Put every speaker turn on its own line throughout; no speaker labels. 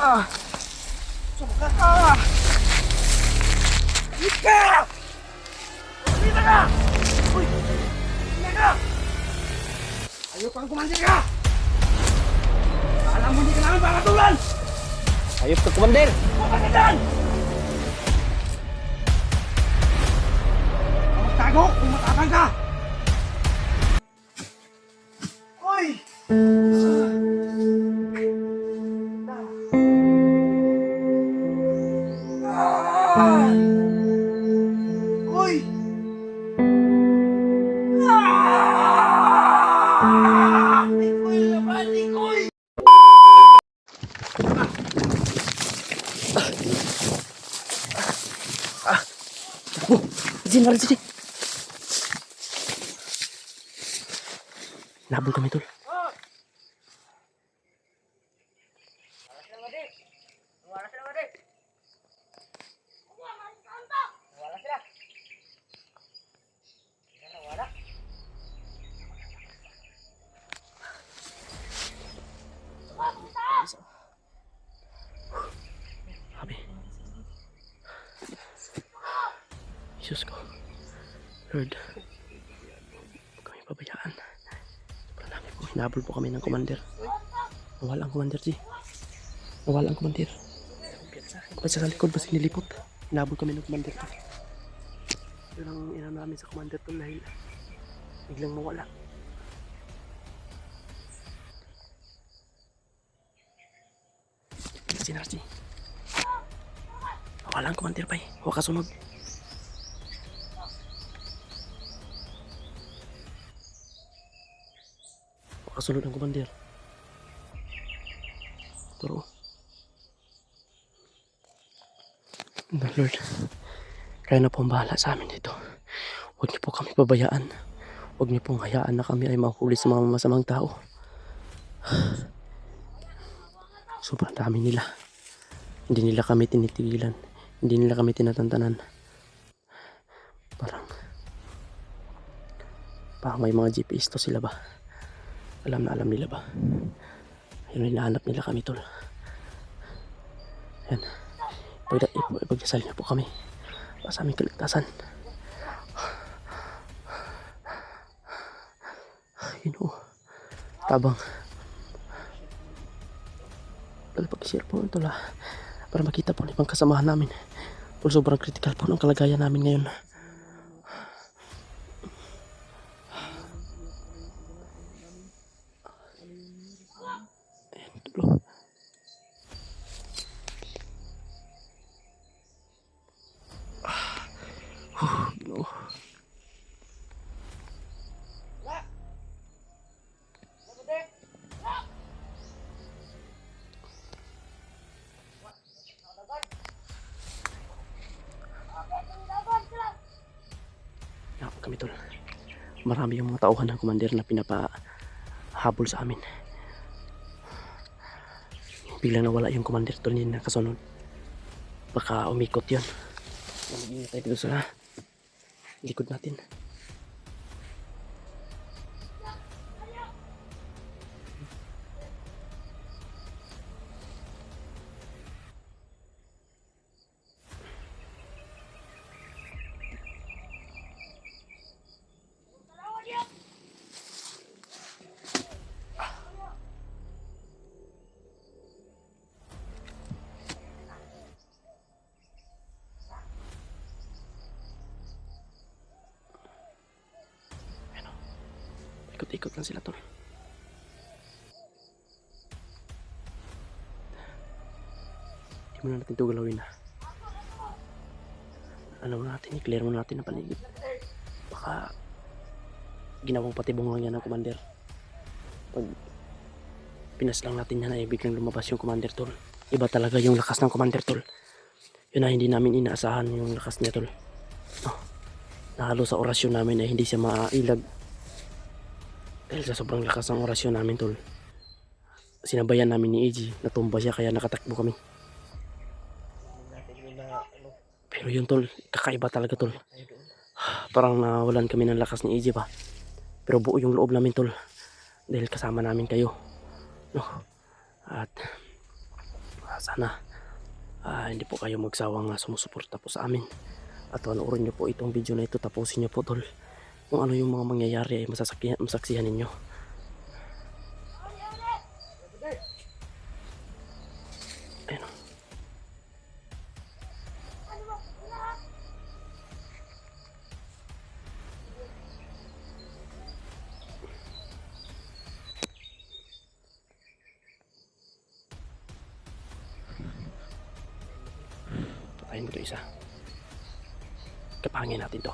Suka ka! Ika! Dito ka! Uy! Dito ka! Ayaw kang kumandir ka! Alam mo hindi ka namin pakatulan!
Ayop ka, Commander!
Buka ka dyan! Magtago kung matapang ka! Uy! Uy! Tikoy laban, tikoy!
Sini, mari sini. Nabul kami, Tol. Abi. Diyos ko. Lord. Huwag kami pabayaan. Sobrang dami po. Hinabol po kami ng commander. Nawala ang commander, G. Nawala ang commander. Basta sa likod, basta nilipot. Hinabol kami ng commander. Yun ang inano namin sa commander to dahil biglang mawala. Si Narci. Nawala ang commander pa eh. Huwag kasunod. Kasunod ang commander. Pero Lord, kaya na po ang bahala sa amin dito. Huwag niyo po kami pabayaan. Huwag niyo pong hayaan na kami ay mahuli sa mga masamang tao. Sobrang dami nila. Hindi nila kami tinitigilan. Hindi nila kami tinatantanan. Parang may mga GPS to sila ba? Alam na alam nila ba? Ayun, hinahanap nila kami, Tol. Ayan. Ipagdasal niyo po kami para sa aming kaligtasan. Ginoo. Tabang. Tol, pag-share po, Tol, para makita po ng ibang kasamahan namin. Tol, sobrang critical po ng kalagayan namin ngayon. No. Kami, Tol. Marami yung mga tauhan ng commander na pinapahabol sa amin. Biglang nawala yung commander, Tol, yun na kasunod. Baka umikot yun. Mag-ingat tayo dito sa likod natin. Ikot-ikot lang sila, Tol. Hindi muna natin ito galawin na. Ano natin, i-clear muna natin ang paligid. Baka ginawang patibong lang yan ng commander. Pag pinas lang natin yan ay biglang lumabas yung commander, Tol. Iba talaga yung lakas ng commander, Tol. Yun na hindi namin inaasahan yung lakas niya, Tol. Oh, nahalo sa orasyon namin ay hindi siya mailag. Dahil sa sobrang lakas ng orasyon namin, Tol. Sinabayan namin ni AG, natumba siya kaya nakatakbo kami. Pero yun, Tol, kakaiba talaga, Tol. Parang nawalan kami ng lakas ni AG pa. Pero buo yung loob namin, Tol. Dahil kasama namin kayo. No? At sana hindi po kayo magsawang sumusuporta po sa amin. At panoorin nyo po itong video na ito, tapusin nyo po tol. Kung ano yung mga mangyayari ay masaksihan ninyo. Ayun. Patayin mo ito isa. Kapangin natin to.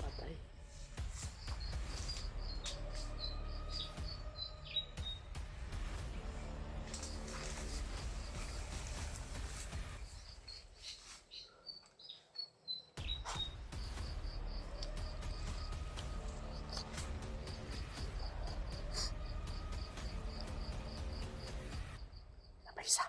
Patay. Napay isa.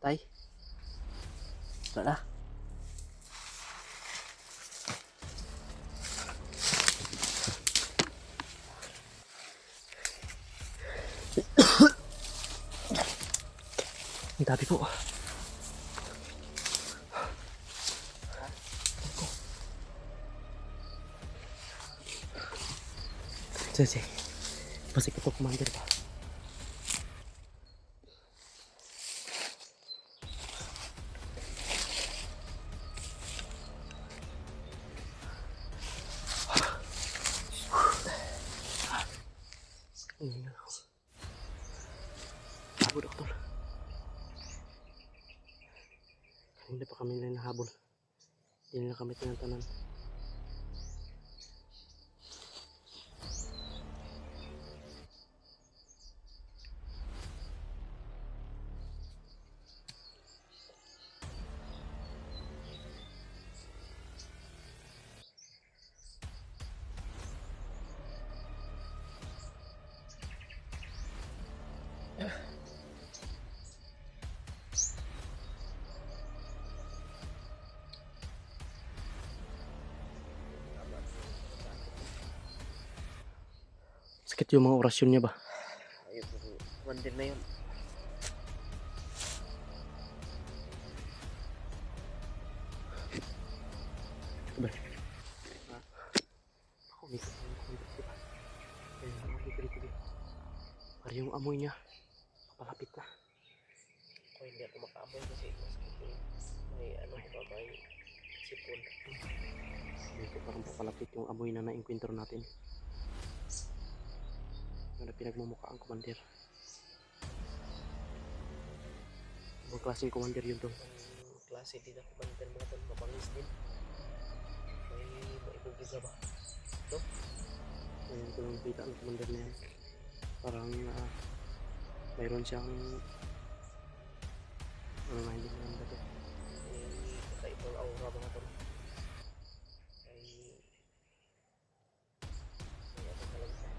Patay. Wala na. Ang dami po. Sige. Pasik ko po, commander pa. Bago, doktor. Kanina pa kami na nahabol. Hindi nila kami tinatanan. Sakit yung mga orasyon niya ba? Ayun, commander na yun. Ba? Ha? Ako, may commander, diba? Ayun, amoy. Parang yung amoy niya, papalapit na. Ako hindi ako makaamoy kasi may ano ba, may sipon. Dito parang papalapit yung amoy na na-encounter natin. Ano pinagmumukha ang commander? Ibang klaseng commander yun to. Ang klase din ang commander mga tol, mabangis din. May maibubuga ba? Ito? Ayun ko lang kita ang commander na yan. Parang mayroon siyang ano na hindi naman ba ito? May kakaibang aura mga tol. May ano talaga siya.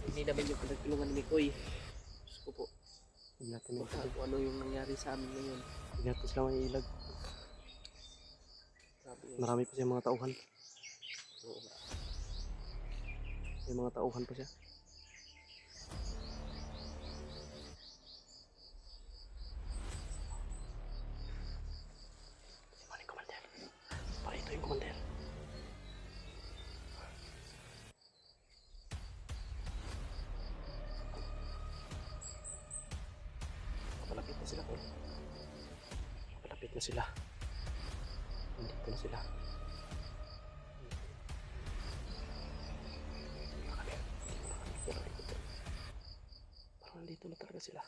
Hindi naman yung pinagtulungan ni Mikoy. Diyos ko po. Hindi natin kung ano yung nangyari sa amin ngayon. Hindi natin sila may ilag. Marami pa siya mga tauhan. Oo. May mga tauhan pa siya. Ano yung commander? Para ito yung commander. Papalapit na sila po. Papalapit na sila. Nandito na sila. Parang nandito na talaga sila.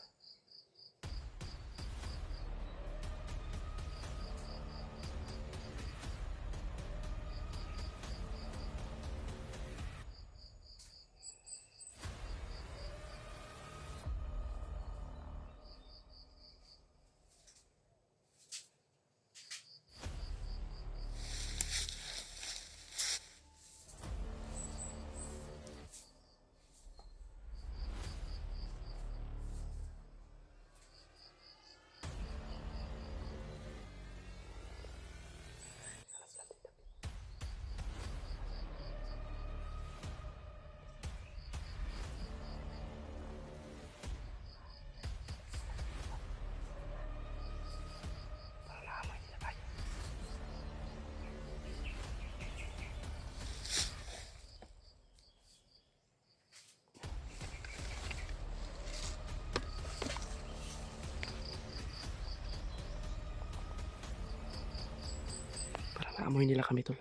Naamoy nila kami tol.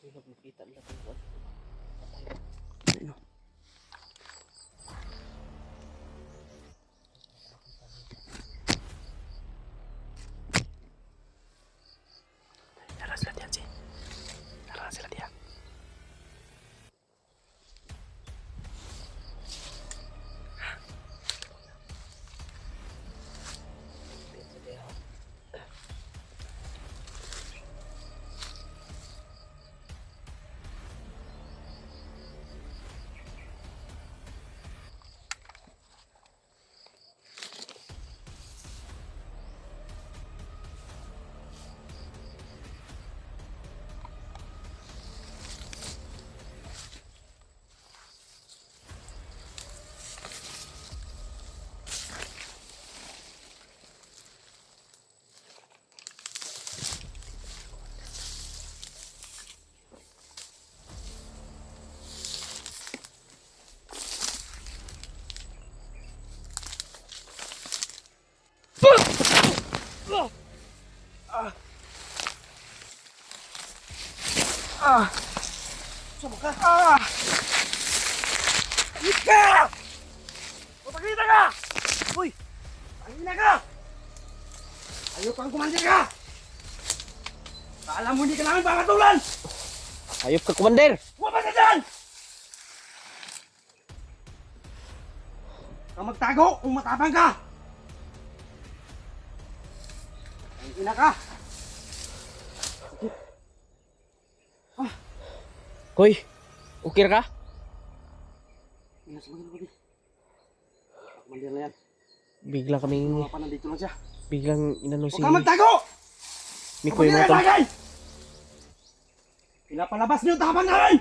Nakikita nila kung ano. Tara sila diyan sih. Tara sila diyan.
Sama ka! Ayos ka! Papakita ka! Uy! Pangina ka! Ayaw kang kumandir ka! Kaalam mo hindi ka namin pakatulan!
Ayop ka commander.
Lumabas ka dyan! Kang magtago kung matapang ka! Pangina ka!
Koy, okay ka?
Commander na yan.
Bigla kaming,
Mga pa nandito lang siya.
biglang inano
Huwag
si
ka magtago!
Mikoy
Kapag
mga tol.
bagay! Pinapalabas niyo ang tapang namin!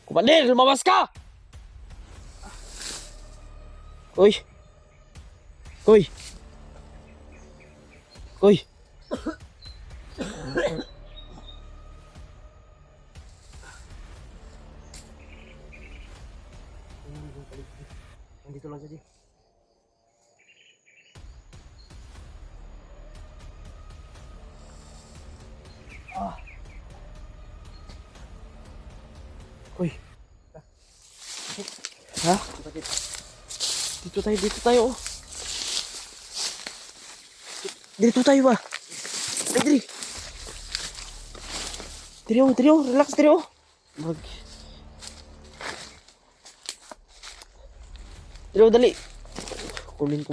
Kumandir, lumabas ka! Uy! Uy! Uy! Nandito lang siya, Di. Uy! Ha? Dito tayo, dito tayo. Oh. Dito tayo ba? Ay, diri. Diri, relax, diri. Mag... Diri, dali. Kunin ko.